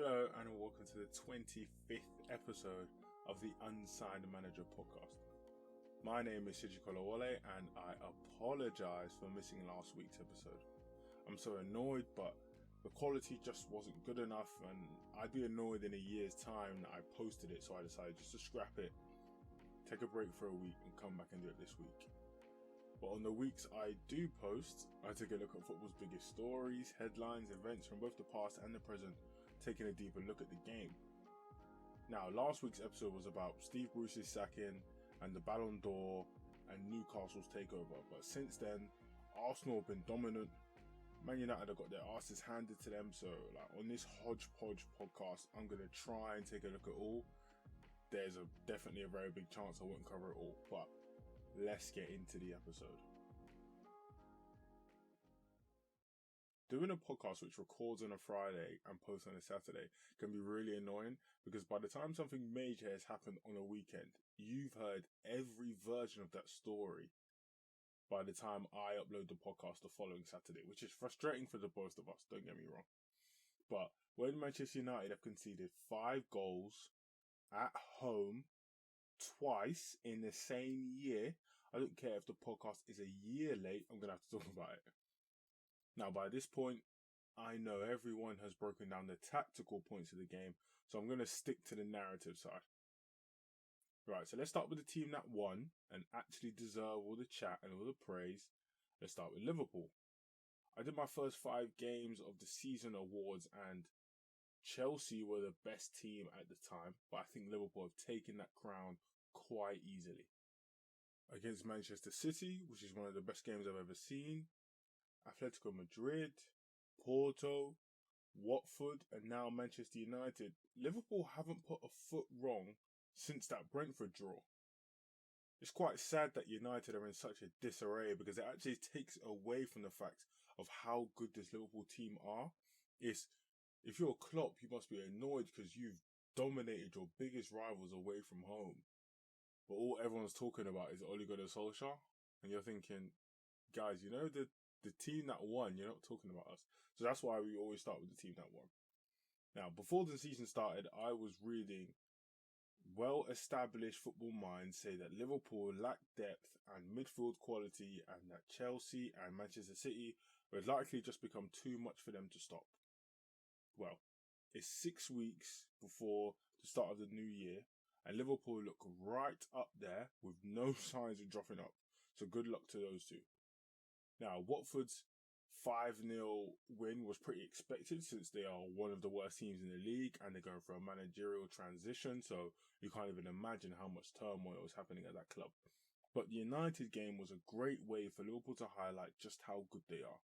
Hello and welcome to the 25th episode of the Unsigned Manager podcast. My name is Siji Kolawole and I apologise for missing last week's episode. I'm so annoyed, but the quality just wasn't good enough and I'd be annoyed in a year's time that I posted it, so I decided just to scrap it, take a break for a week and come back and do it this week. But on the weeks I do post, I take a look at football's biggest stories, headlines, events from both the past and the present, taking a deeper look at the game. Now, last week's episode was about Steve Bruce's sacking and the Ballon d'Or and Newcastle's takeover. But since then, Arsenal have been dominant. Man United have got their asses handed to them. So, on this hodgepodge podcast, I'm going to try and take a look at all. There's definitely a very big chance I won't cover it all, but let's get into the episode. Doing a podcast which records on a Friday and posts on a Saturday can be really annoying because by the time something major has happened on a weekend, you've heard every version of that story by the time I upload the podcast the following Saturday, which is frustrating for the both of us, don't get me wrong. But when Manchester United have conceded 5 goals at home twice in the same year, I don't care if the podcast is a year late, I'm going to have to talk about it. Now, by this point, I know everyone has broken down the tactical points of the game, so I'm going to stick to the narrative side. Right, so let's start with the team that won and actually deserve all the chat and all the praise. Let's start with Liverpool. I did my first 5 games of the season awards and Chelsea were the best team at the time, but I think Liverpool have taken that crown quite easily. Against Manchester City, which is one of the best games I've ever seen, Atletico Madrid, Porto, Watford, and now Manchester United, Liverpool haven't put a foot wrong since that Brentford draw. It's quite sad that United are in such a disarray because it actually takes away from the fact of how good this Liverpool team are. If you're Klopp, you must be annoyed because you've dominated your biggest rivals away from home. But all everyone's talking about is Ole Gunnar Solskjaer. And you're thinking, guys, you know the team that won, you're not talking about us. So that's why we always start with the team that won. Now, before the season started, I was reading well-established football minds say that Liverpool lack depth and midfield quality and that Chelsea and Manchester City would likely just become too much for them to stop. Well, it's 6 weeks before the start of the new year and Liverpool look right up there with no signs of dropping off. So good luck to those two. Now, Watford's 5-0 win was pretty expected since they are one of the worst teams in the league and they're going through a managerial transition, so you can't even imagine how much turmoil was happening at that club. But the United game was a great way for Liverpool to highlight just how good they are.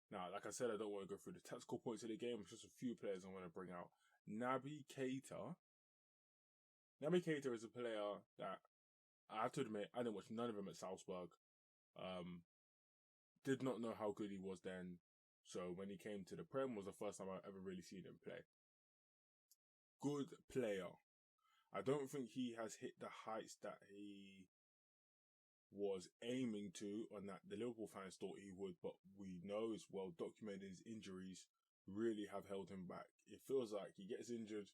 Now, like I said, I don't want to go through the tactical points of the game, it's just a few players I want to bring out. Naby Keita. Naby Keita is a player that, I have to admit, I didn't watch none of him at Salzburg. Did not know how good he was then. So when he came to the Prem was the first time I've ever really seen him play. Good player. I don't think he has hit the heights that he was aiming to and that the Liverpool fans thought he would, but we know it's well documented his injuries really have held him back. It feels like he gets injured,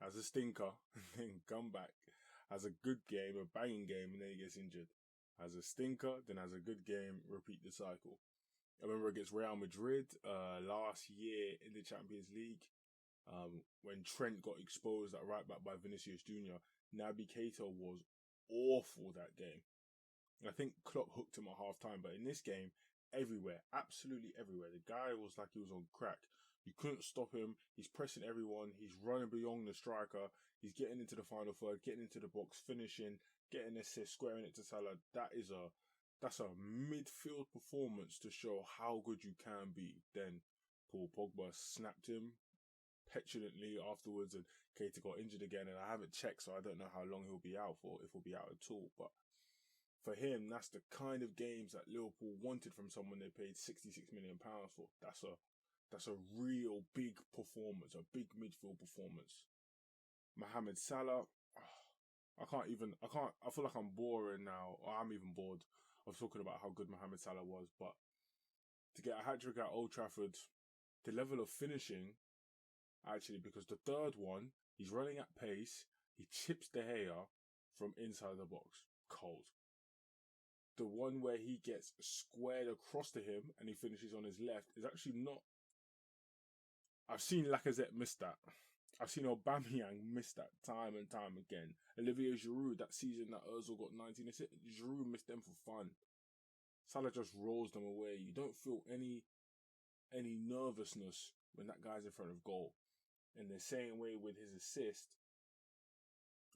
has a stinker, and then come back, has a good game, a banging game, and then he gets injured. Has a stinker, then has a good game, repeat the cycle. I remember against Real Madrid last year in the Champions League, when Trent got exposed at right back by Vinicius Jr., Naby Keita was awful that game. I think Klopp hooked him at half time, but in this game, everywhere, absolutely everywhere, the guy was like he was on crack. You couldn't stop him. He's pressing everyone. He's running beyond the striker. He's getting into the final third, getting into the box, finishing, getting assists, squaring it to Salah. That's a midfield performance to show how good you can be. Then Paul Pogba snapped him petulantly afterwards and Keita got injured again, and I haven't checked, so I don't know how long he'll be out for, if he'll be out at all. But for him, that's the kind of games that Liverpool wanted from someone they paid £66 million for. That's a real big performance, a big midfield performance. Mohamed Salah, I feel like I'm boring now, or I'm even bored of talking about how good Mohamed Salah was, but to get a hat-trick at Old Trafford, the level of finishing actually, because the third one, he's running at pace, he chips De Gea from inside the box. Cold. The one where he gets squared across to him and he finishes on his left is actually not. I've seen Lacazette miss that. I've seen Aubameyang miss that time and time again. Olivier Giroud, that season that Ozil got 19 assists, Giroud missed them for fun. Salah just rolls them away. You don't feel any nervousness when that guy's in front of goal. In the same way with his assist,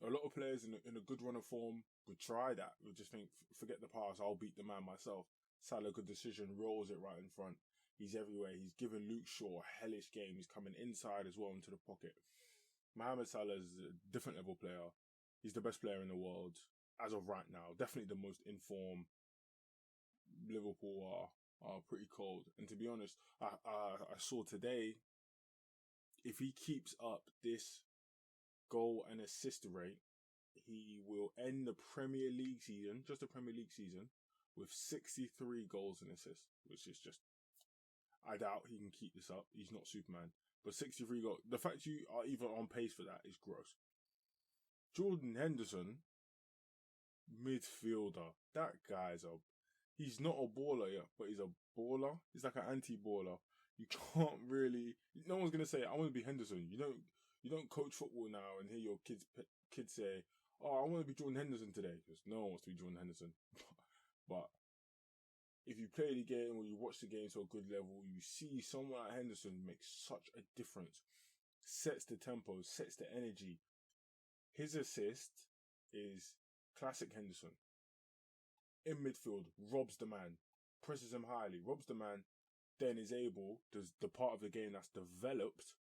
a lot of players in a good run of form would try that. Would just think, forget the pass, I'll beat the man myself. Salah, good decision, rolls it right in front. He's everywhere. He's given Luke Shaw a hellish game. He's coming inside as well into the pocket. Mohamed Salah is a different level player. He's the best player in the world as of right now. Definitely the most informed. Liverpool are pretty cold. And to be honest, I saw today, if he keeps up this goal and assist rate, he will end the Premier League season, just the Premier League season, with 63 goals and assists, which is just, I doubt he can keep this up. He's not Superman. But 63 goals, the fact you are even on pace for that is gross. Jordan Henderson, midfielder, that guy's he's not a baller yet, but he's a baller. He's like an anti-baller. You can't really, no one's going to say, I want to be Henderson. You don't coach football now and hear your kids say, oh, I want to be Jordan Henderson today. Because no one wants to be Jordan Henderson. But if you play the game or you watch the game to a good level, you see someone like Henderson make such a difference. Sets the tempo, sets the energy. His assist is classic Henderson. In midfield, robs the man, presses him highly, robs the man, then is able, does the part of the game that's developed.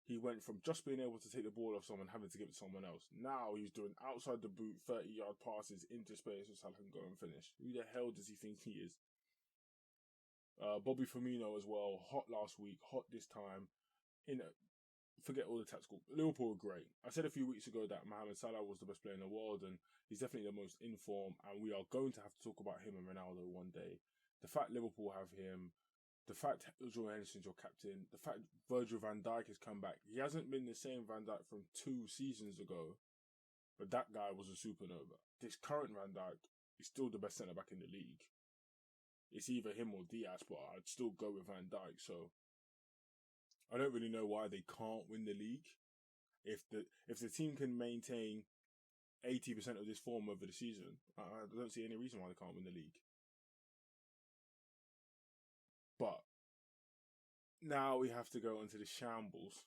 He went from just being able to take the ball off someone, having to give it to someone else. Now he's doing outside the boot, 30-yard passes into space so Salah can go and finish. Who the hell does he think he is? Bobby Firmino as well, hot last week, hot this time. Forget all the tactical. Liverpool were great. I said a few weeks ago that Mohamed Salah was the best player in the world, and he's definitely the most informed, and we are going to have to talk about him and Ronaldo one day. The fact Liverpool have him, the fact Jordan Henderson's your captain, the fact Virgil van Dijk has come back. He hasn't been the same Van Dijk from 2 seasons ago, but that guy was a supernova. This current Van Dijk is still the best centre-back in the league. It's either him or Diaz, but I'd still go with Van Dijk, so I don't really know why they can't win the league. If the team can maintain 80% of this form over the season, I don't see any reason why they can't win the league. But now we have to go into the shambles,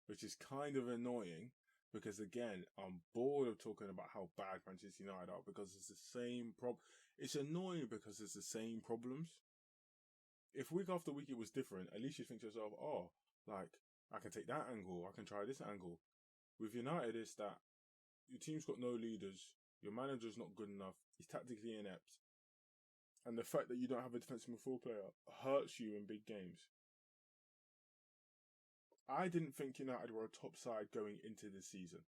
which is kind of annoying because, again, I'm bored of talking about how bad Manchester United are because it's the same problem. It's annoying because it's the same problems. If week after week it was different, at least you think to yourself, oh, like, I can take that angle, I can try this angle. With United, it's that your team's got no leaders, your manager's not good enough, he's tactically inept, and the fact that you don't have a defensive midfield player hurts you in big games. I didn't think United were a top side going into this season.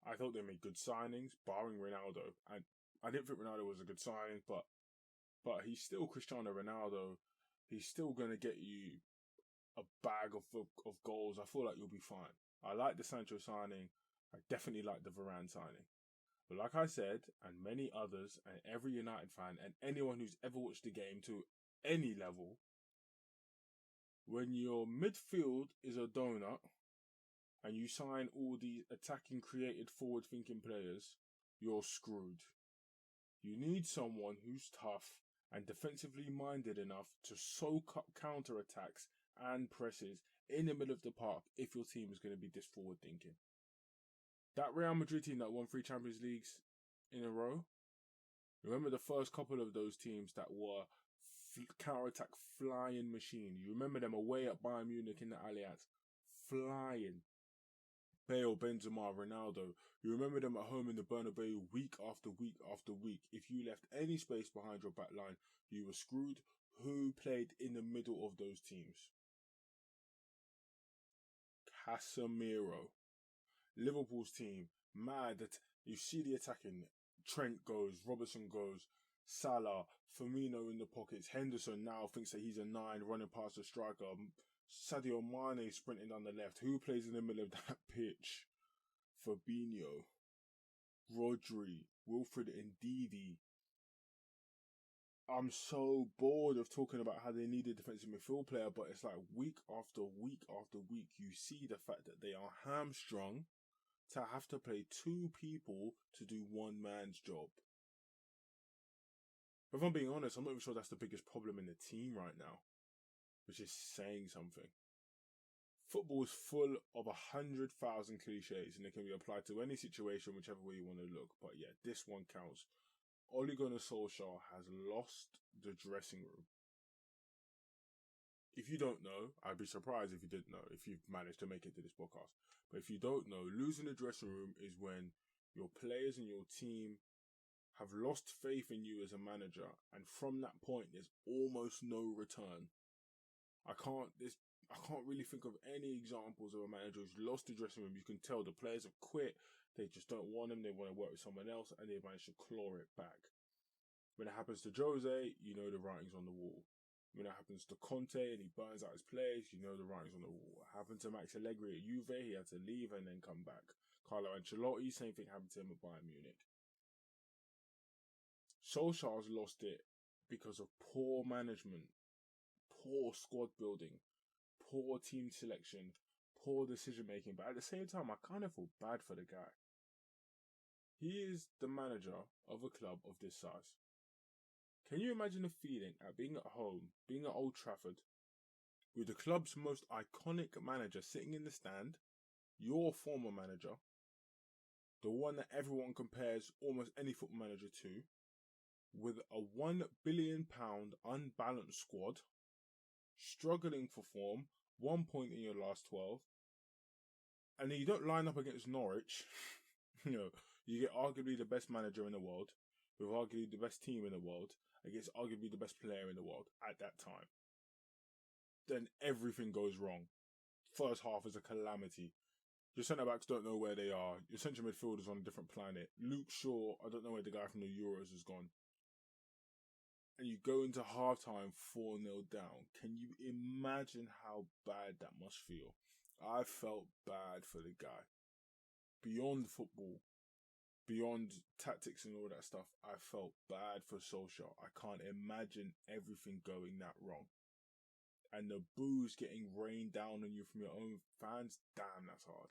I thought they made good signings, barring Ronaldo, and I didn't think Ronaldo was a good signing, but he's still Cristiano Ronaldo. He's still going to get you a bag of goals. I feel like you'll be fine. I like the Sancho signing. I definitely like the Varane signing. But like I said, and many others, and every United fan, and anyone who's ever watched the game to any level, when your midfield is a donut and you sign all these attacking, creative, forward-thinking players, you're screwed. You need someone who's tough and defensively minded enough to soak up counter-attacks and presses in the middle of the park if your team is going to be this forward thinking. That Real Madrid team that won 3 Champions Leagues in a row, remember the first couple of those teams that were counter-attack flying machine. You remember them away at Bayern Munich in the Allianz, flying. Bale, Benzema, Ronaldo. You remember them at home in the Bernabeu week after week after week. If you left any space behind your back line, you were screwed. Who played in the middle of those teams? Casemiro. Liverpool's team, mad that you see the attacking. Trent goes, Robertson goes, Salah, Firmino in the pockets. Henderson now thinks that he's a 9 running past the striker. Sadio Mane sprinting down the left. Who plays in the middle of that pitch? Fabinho, Rodri, Wilfred Ndidi. I'm so bored of talking about how they need a defensive midfield player, but it's like week after week after week, you see the fact that they are hamstrung to have to play two people to do one man's job. If I'm being honest, I'm not even sure that's the biggest problem in the team right now, which is saying something. Football is full of 100,000 cliches, and they can be applied to any situation, whichever way you want to look. But yeah, this one counts. Ole Gunnar Solskjaer has lost the dressing room. If you don't know, I'd be surprised if you didn't know, if you've managed to make it to this podcast. But if you don't know, losing the dressing room is when your players and your team have lost faith in you as a manager, and from that point, there's almost no return. I can't really think of any examples of a manager who's lost the dressing room. You can tell the players have quit. They just don't want him. They want to work with someone else, and they managed to claw it back. When it happens to Jose, you know the writing's on the wall. When it happens to Conte and he burns out his players, you know the writing's on the wall. It happened to Max Allegri at Juve. He had to leave and then come back. Carlo Ancelotti, same thing happened to him at Bayern Munich. Solskjaer's lost it because of poor management, poor squad building, poor team selection, poor decision making. But at the same time, I kind of feel bad for the guy. He is the manager of a club of this size. Can you imagine the feeling at being at home, being at Old Trafford, with the club's most iconic manager sitting in the stand, your former manager, the one that everyone compares almost any football manager to, with a £1 billion unbalanced squad, struggling for form, 1 point in your last 12, and then you don't line up against Norwich, you get arguably the best manager in the world, with arguably the best team in the world, against arguably the best player in the world at that time. Then everything goes wrong. First half is a calamity. Your centre-backs don't know where they are. Your central midfielder's on a different planet. Luke Shaw, I don't know where the guy from the Euros has gone. And you go into half-time 4-0 down. Can you imagine how bad that must feel? I felt bad for the guy. Beyond football, beyond tactics and all that stuff, I felt bad for Solskjaer. I can't imagine everything going that wrong. And the boos getting rained down on you from your own fans, damn, that's hard.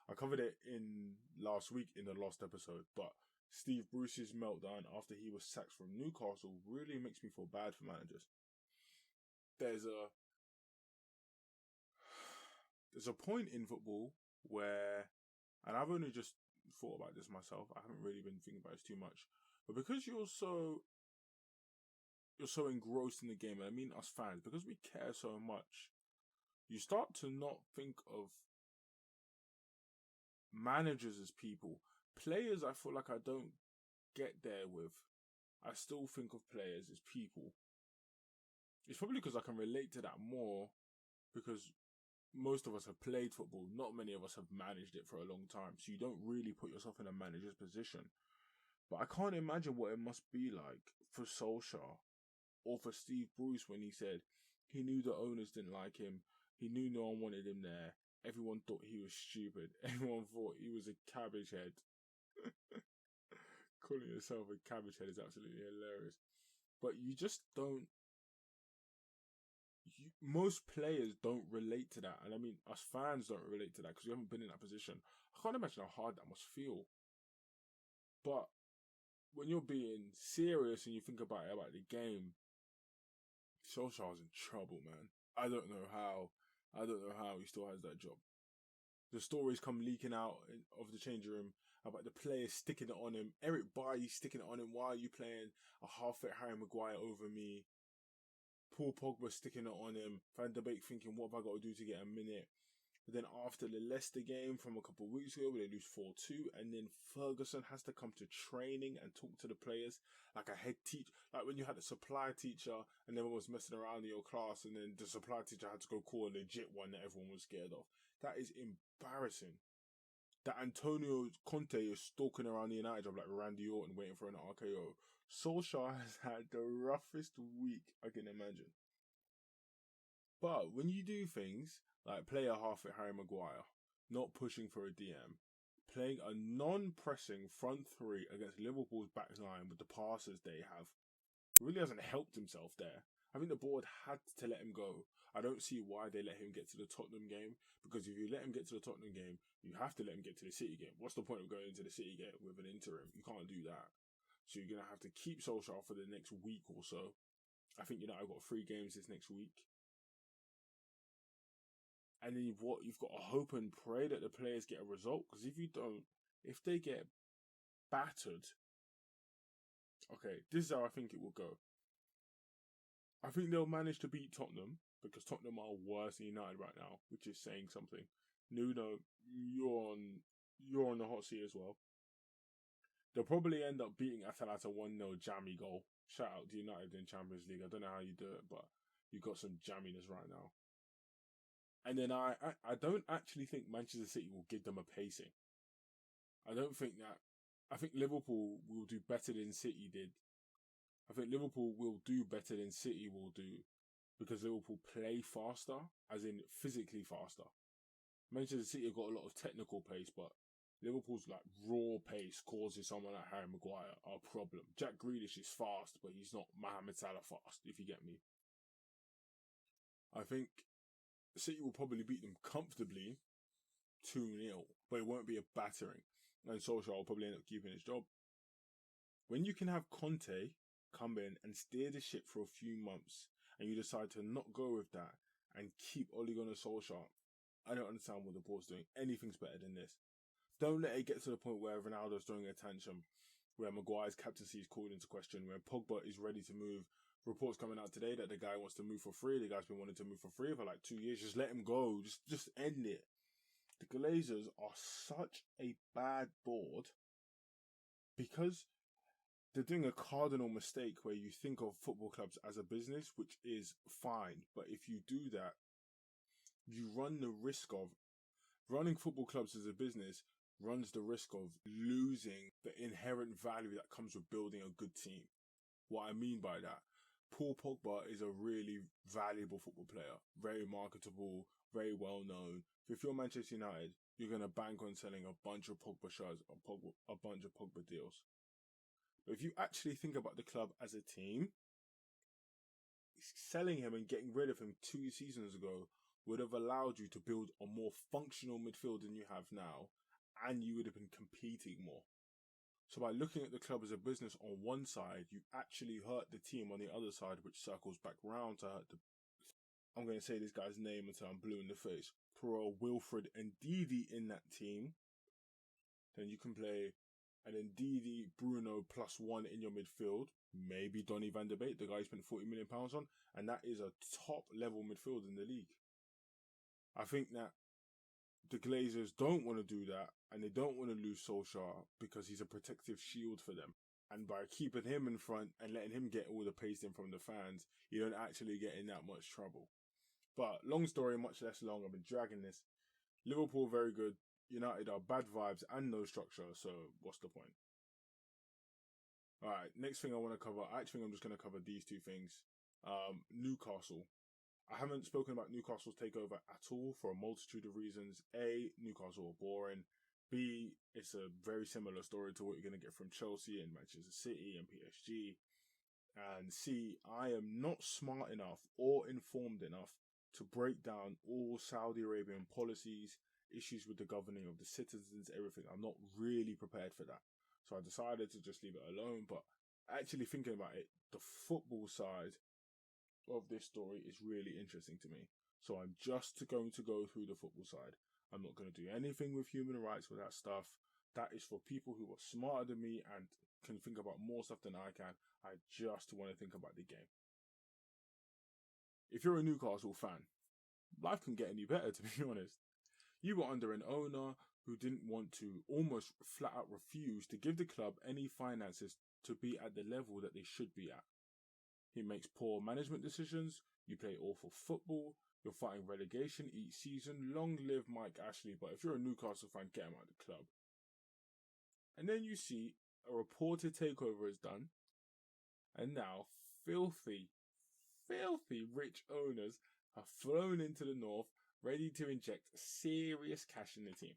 I covered it in last week in the last episode, but Steve Bruce's meltdown after he was sacked from Newcastle really makes me feel bad for managers. There's a point in football where, and I've only just thought about this myself, I haven't really been thinking about this too much, but because you're so engrossed in the game, and I mean us fans, because we care so much, you start to not think of managers as people. Players, I feel like I don't get there with. I still think of players as people. It's probably because I can relate to that more, because most of us have played football. Not many of us have managed it for a long time, so you don't really put yourself in a manager's position. But I can't imagine what it must be like for Solskjaer or for Steve Bruce when he said he knew the owners didn't like him. He knew no one wanted him there. Everyone thought he was stupid. Everyone thought he was a cabbage head. Calling yourself a cabbage head is absolutely hilarious. But you just don't... most players don't relate to that. And I mean, us fans don't relate to that because we haven't been in that position. I can't imagine how hard that must feel. But when you're being serious and you think about it, about the game, Solskjaer's in trouble, man. I don't know how he still has that job. The stories come leaking out of the changing room about the players sticking it on him. Eric Bailly sticking it on him. Why are you playing a half-fit Harry Maguire over me? Paul Pogba sticking it on him. Van de Beek thinking, what have I got to do to get a minute? But then after the Leicester game from a couple of weeks ago where they lose 4-2, and then Ferguson has to come to training and talk to the players like a head teacher. Like when you had a supply teacher and everyone was messing around in your class, and then the supply teacher had to go call a legit one that everyone was scared of. That is embarrassing. That Antonio Conte is stalking around the United job like Randy Orton waiting for an RKO. Solskjaer has had the roughest week I can imagine. But when you do things like play a half at Harry Maguire, not pushing for a DM, playing a non-pressing front three against Liverpool's back line with the passes they have, really hasn't helped himself there. I think the board had to let him go. I don't see why they let him get to the Tottenham game, because if you let him get to the Tottenham game, you have to let him get to the City game. What's the point of going into the City game with an interim? You can't do that. So you're going to have to keep Solskjaer for the next week or so. I think United got 3 games this next week. And then you've got to hope and pray that the players get a result, because if you don't, if they get battered, okay, this is how I think it will go. I think they'll manage to beat Tottenham, because Tottenham are worse than United right now, which is saying something. Nuno, you're on the hot seat as well. They'll probably end up beating Atalanta 1-0 jammy goal. Shout out to United in Champions League. I don't know how you do it, but you got some jamminess right now. And then I don't actually think Manchester City will give them a pacing. I don't think that. I think Liverpool will do better than City did. I think Liverpool will do better than City will do, because Liverpool play faster, as in physically faster. Manchester City have got a lot of technical pace, but Liverpool's like raw pace causes someone like Harry Maguire a problem. Jack Grealish is fast, but he's not Mohamed Salah fast, if you get me. I think City will probably beat them comfortably 2-0, but it won't be a battering. And Solskjaer will probably end up keeping his job. When you can have Conte come in and steer the ship for a few months, and you decide to not go with that and keep Ole Gunnar Solskjaer, I don't understand what the board's doing. Anything's better than this. Don't let it get to the point where Ronaldo's throwing a tantrum, where Maguire's captaincy is called into question, where Pogba is ready to move. Reports coming out today that the guy wants to move for free. The guy's been wanting to move for free for like 2 years. Just let him go. Just end it. The Glazers are such a bad board, because they're doing a cardinal mistake where you think of football clubs as a business, which is fine. But if you do that, you run the risk of running football clubs as a business, runs the risk of losing the inherent value that comes with building a good team. What I mean by that, Paul Pogba is a really valuable football player, very marketable, very well known. If you're Manchester United, you're going to bank on selling a bunch of Pogba shirts, a bunch of Pogba deals. But if you actually think about the club as a team, selling him and getting rid of him 2 seasons ago would have allowed you to build a more functional midfield than you have now, and you would have been competing more. So by looking at the club as a business on one side, you actually hurt the team on the other side, which circles back round to hurt the... I'm going to say this guy's name until I'm blue in the face. Pro Wilfred Ndidi in that team. Then you can play an Ndidi, Bruno +1 in your midfield. Maybe Donny van der Beek, the guy you spent £40 million on. And that is a top level midfield in the league. I think that the Glazers don't want to do that, and they don't want to lose Solskjaer because he's a protective shield for them. And by keeping him in front and letting him get all the pace in from the fans, you don't actually get in that much trouble. But long story, much less long. I've been dragging this. Liverpool very good. United are bad vibes and no structure, so what's the point? Alright, next thing I want to cover, I actually think I'm just going to cover these 2 things. Newcastle. I haven't spoken about Newcastle's takeover at all for a multitude of reasons. A, Newcastle are boring. B, it's a very similar story to what you're going to get from Chelsea and Manchester City and PSG. And C, I am not smart enough or informed enough to break down all Saudi Arabian policies, issues with the governing of the citizens, everything. I'm not really prepared for that. So I decided to just leave it alone. But actually thinking about it, the football side of this story is really interesting to me. So I'm just going to go through the football side. I'm not going to do anything with human rights with that stuff. That is for people who are smarter than me and can think about more stuff than I can. I just want to think about the game. If you're a Newcastle fan, life can get any better, to be honest. You were under an owner who didn't want to, almost flat out refuse to give the club any finances to be at the level that they should be at. He makes poor management decisions, you play awful football, you're fighting relegation each season. Long live Mike Ashley, but if you're a Newcastle fan, get him out of the club. And then you see a reported takeover is done, and now filthy rich owners have flown into the north, ready to inject serious cash in the team.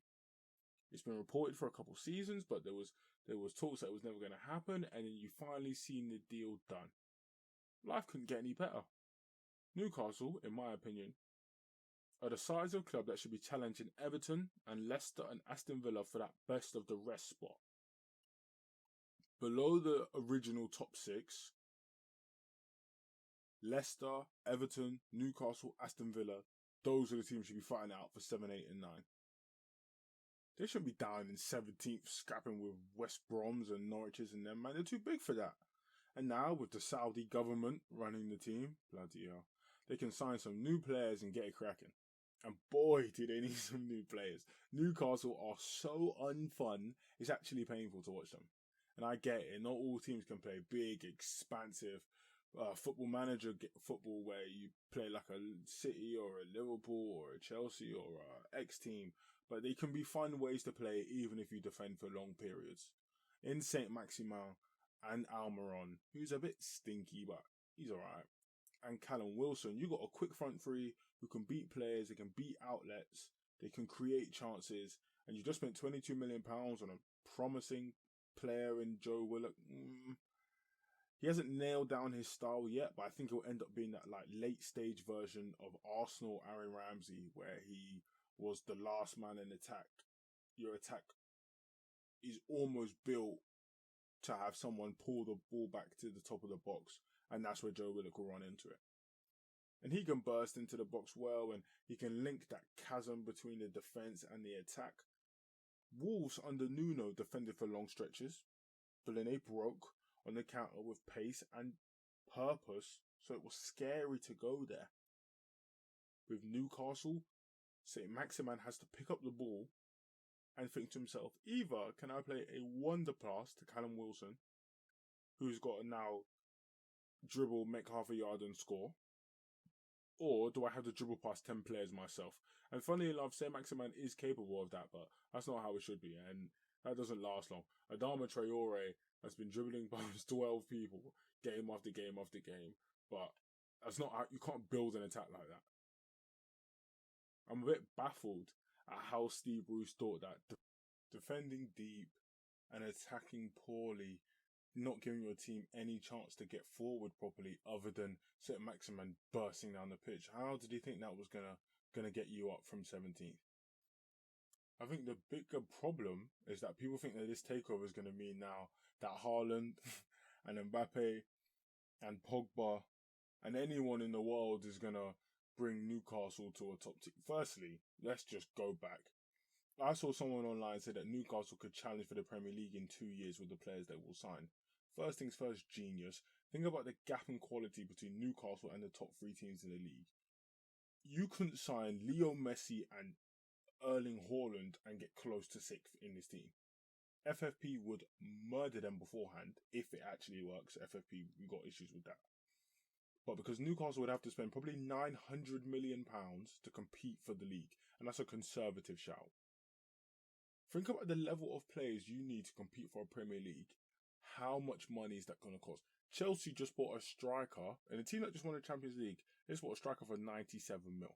It's been reported for a couple seasons, but there was talks that it was never going to happen, and then you finally seen the deal done. Life couldn't get any better. Newcastle, in my opinion, are the size of club that should be challenging Everton and Leicester and Aston Villa for that best of the rest spot. Below the original top 6, Leicester, Everton, Newcastle, Aston Villa, those are the teams should be fighting out for 7, 8 and 9. They shouldn't be down in 17th, scrapping with West Broms and Norwiches and them, man. They're too big for that. And now, with the Saudi government running the team, bloody hell, they can sign some new players and get it cracking. And boy, do they need some new players. Newcastle are so unfun, it's actually painful to watch them. And I get it, not all teams can play big, expansive football manager football where you play like a City or a Liverpool or a Chelsea or a X team. But they can be fun ways to play even if you defend for long periods. In St. Maximin and Almiron, who's a bit stinky, but he's alright. And Callum Wilson, you got a quick front three who can beat players, they can beat outlets, they can create chances, and you just spent £22 million on a promising player in Joe Willock. He hasn't nailed down his style yet, but I think he'll end up being that like late stage version of Arsenal Aaron Ramsey, where he was the last man in attack. Your attack is almost built to have someone pull the ball back to the top of the box, and that's where Joe Willock will run into it. And he can burst into the box well, and he can link that chasm between the defence and the attack. Wolves under Nuno defended for long stretches, but then they broke on the counter with pace and purpose, so it was scary to go there. With Newcastle, St. Maximin has to pick up the ball and think to himself, either can I play a wonder pass to Callum Wilson, who's got to now dribble, make half a yard and score, or do I have to dribble past 10 players myself? And funnily enough, St. Maximin is capable of that, but that's not how it should be, and that doesn't last long. Adama Traore has been dribbling past 12 people game after game after game, but that's not how, you can't build an attack like that. I'm a bit baffled at how Steve Bruce thought that defending deep and attacking poorly, not giving your team any chance to get forward properly other than St. Maximin bursting down the pitch. How did he think that was gonna get you up from 17th? I think the bigger problem is that people think that this takeover is going to mean now that Haaland and Mbappe and Pogba and anyone in the world is going to bring Newcastle to a top team. Firstly, let's just go back. I saw someone online say that Newcastle could challenge for the Premier League in 2 years with the players they will sign. First things first, genius. Think about the gap in quality between Newcastle and the top 3 teams in the league. You couldn't sign Leo Messi and Erling Haaland and get close to 6th in this team. FFP would murder them beforehand if it actually works. FFP, we got issues with that. But because Newcastle would have to spend probably £900 million to compete for the league, and that's a conservative shout. Think about the level of players you need to compete for a Premier League. How much money is that going to cost? Chelsea just bought a striker, and a team that just won the Champions League, they just bought a striker for 97 mil.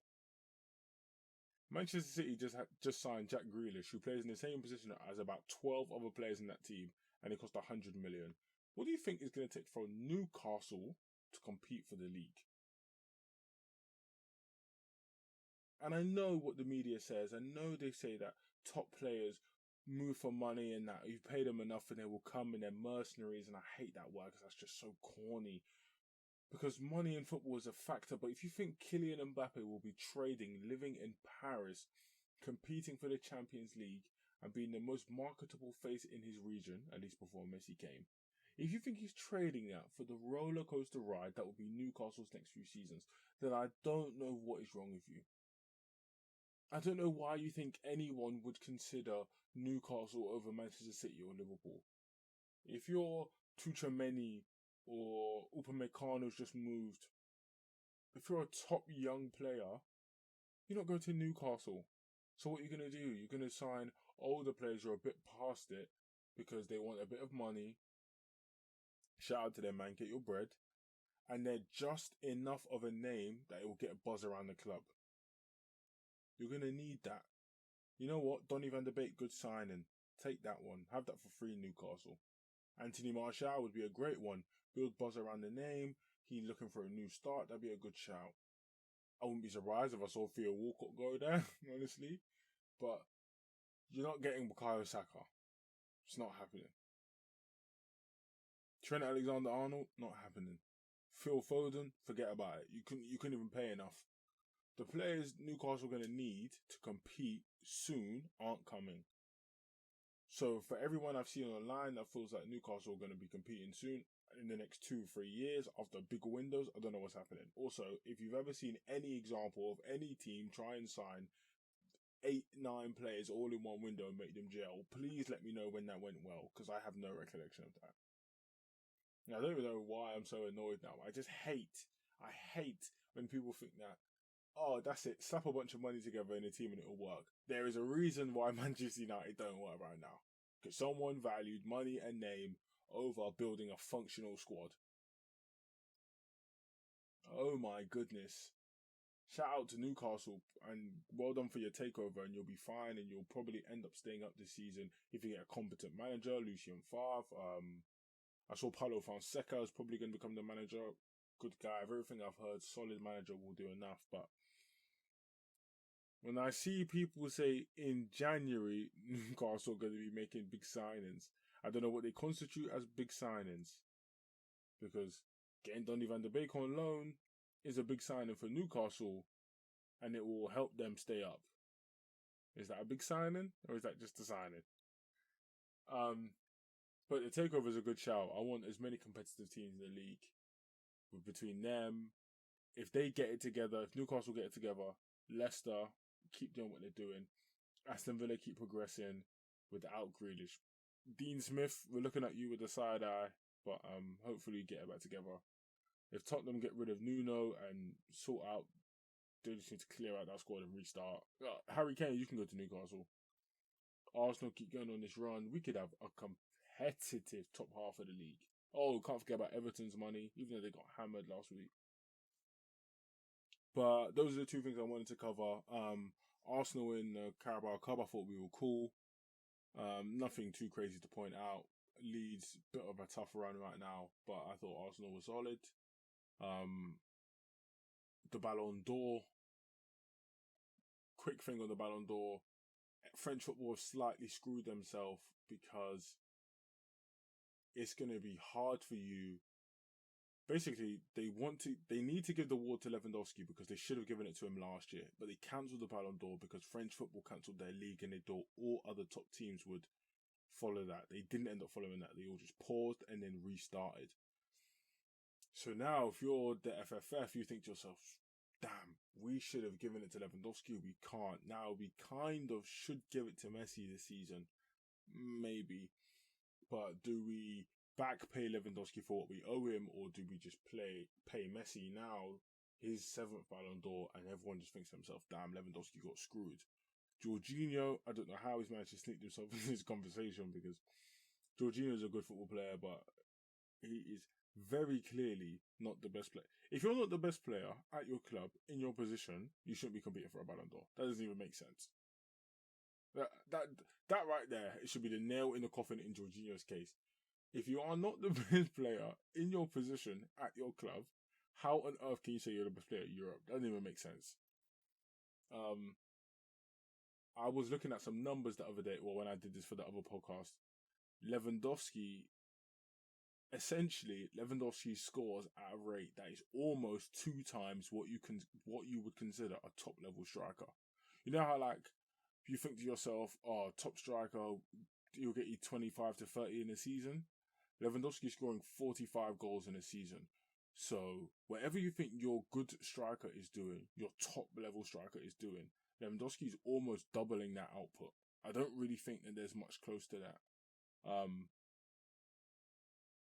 Manchester City just signed Jack Grealish, who plays in the same position as about 12 other players in that team, and it cost 100 million. What do you think is going to take for Newcastle to compete for the league? And I know what the media says. I know they say that top players move for money and that you pay them enough and they will come and they're mercenaries, and I hate that word because that's just so corny. Because money in football is a factor, but if you think Kylian Mbappe will be trading, living in Paris, competing for the Champions League, and being the most marketable face in his region, at least before Messi came, if you think he's trading that for the roller coaster ride that will be Newcastle's next few seasons, then I don't know what is wrong with you. I don't know why you think anyone would consider Newcastle over Manchester City or Liverpool. If you're Tuchemeni or Upamecano's just moved, if you're a top young player, you're not going to Newcastle. So what are you going to do? You're going to sign older players who are a bit past it because they want a bit of money. Shout out to them, man. Get your bread. and they're just enough of a name that it will get a buzz around the club. You're going to need that. You know what? Donny van de Beek, good signing. Take that one. Have that for free, Newcastle. Anthony Martial would be a great one. Build buzz around the name. He looking for a new start. That'd be a good shout. I wouldn't be surprised if I saw Theo Walcott go there, honestly. But you're not getting Bukayo Saka. It's not happening. Trent Alexander-Arnold, not happening. Phil Foden, forget about it. You couldn't even pay enough. The players Newcastle are going to need to compete soon aren't coming. So for everyone I've seen online that feels like Newcastle are going to be competing soon in the next 2-3 years after bigger windows, I don't know what's happening. Also, if you've ever seen any example of any team try and sign 8-9 players all in one window and make them gel, please let me know when that went well, because I have no recollection of that. Now, I don't even know why I'm so annoyed now. I hate when people think that, oh, that's it, slap a bunch of money together in a team and it'll work. There is a reason why Manchester United don't work right now. Because someone valued money and name over building a functional squad. Oh my goodness. Shout out to Newcastle and well done for your takeover, and you'll be fine, and you'll probably end up staying up this season if you get a competent manager, Lucien Favre. I saw Paulo Fonseca is probably going to become the manager. Good guy. Everything I've heard, solid manager will do enough. But when I see people say in January Newcastle are going to be making big signings, I don't know what they constitute as big signings. Because getting Donny van de Beek on loan is a big signing for Newcastle, and it will help them stay up. Is that a big signing, or is that just a signing? But the takeover is a good shout. I want as many competitive teams in the league. Between them, if they get it together, if Newcastle get it together, Leicester keep doing what they're doing, Aston Villa keep progressing without Grealish. Dean Smith, we're looking at you with a side eye, but hopefully get it back together. If Tottenham get rid of Nuno and sort out, they just need to clear out that squad and restart. Harry Kane, you can go to Newcastle. Arsenal keep going on this run. We could have a competitive top half of the league. Oh, can't forget about Everton's money, even though they got hammered last week. But those are the two things I wanted to cover. Arsenal in the Carabao Cup, I thought we were cool. Nothing too crazy to point out. Leeds, bit of a tough run right now, but I thought Arsenal was solid. The Ballon d'Or. Quick thing on the Ballon d'Or. French football have slightly screwed themselves because it's going to be hard for you. Basically, they need to give the award to Lewandowski because they should have given it to him last year, but they cancelled the Ballon d'Or because French football cancelled their league and they thought all other top teams would follow that. They didn't end up following that. They all just paused and then restarted. So now, if you're the FFF, you think to yourself, damn, we should have given it to Lewandowski. We can't. Now, we kind of should give it to Messi this season. Maybe. But do we back pay Lewandowski for what we owe him, or do we just pay Messi now, his 7th Ballon d'Or, and everyone just thinks to himself, damn, Lewandowski got screwed. Jorginho, I don't know how he's managed to sneak himself into this conversation, because Jorginho is a good football player, but he is very clearly not the best player. If you're not the best player at your club, in your position, you shouldn't be competing for a Ballon d'Or. That doesn't even make sense. That right there, it should be the nail in the coffin in Jorginho's case. If you are not the best player in your position at your club, how on earth can you say you're the best player in Europe? That doesn't even make sense. I was looking at some numbers the other day, when I did this for the other podcast. Lewandowski scores at a rate that is almost 2 times what you would consider a top level striker. You know how, like, you think to yourself, oh, top striker, you'll get you 25 to 30 in a season. Lewandowski scoring 45 goals in a season. So whatever you think your good striker is doing, your top level striker is doing, Lewandowski is almost doubling that output. I don't really think that there's much close to that.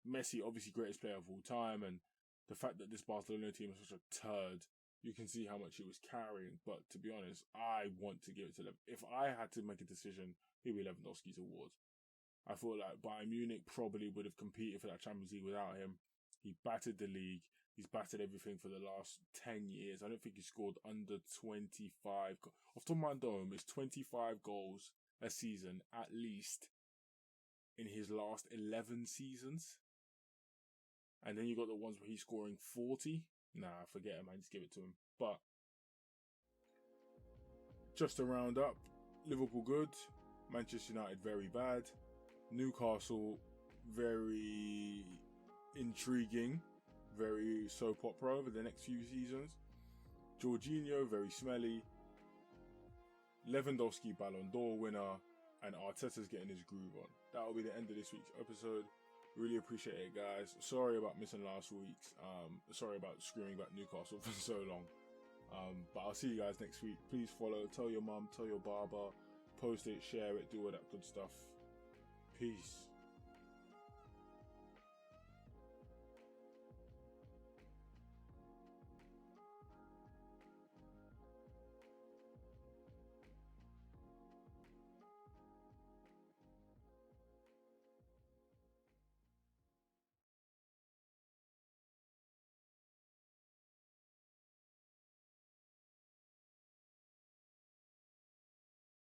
Messi, obviously greatest player of all time, and the fact that this Barcelona team is such a turd, you can see how much he was carrying. But to be honest, I want to give it to Lewandowski. If I had to make a decision, it would be Lewandowski's award. I feel like Bayern Munich probably would have competed for that Champions League without him. He battered the league. He's battered everything for the last 10 years. I don't think he scored under 25. Off the top of my dome, it's 25 goals a season, at least, in his last 11 seasons. And then you got the ones where he's scoring 40. Nah, forget it, man. Just give it to him. But just to round up, Liverpool good, Manchester United very bad, Newcastle very intriguing, very soap opera over the next few seasons, Jorginho very smelly, Lewandowski Ballon d'Or winner, and Arteta's getting his groove on. That will be the end of this week's episode. Really appreciate it, guys. Sorry about missing last week's. Sorry about screaming about Newcastle for so long. But I'll see you guys next week. Please follow, tell your mum, tell your barber, post it, share it, do all that good stuff. Peace.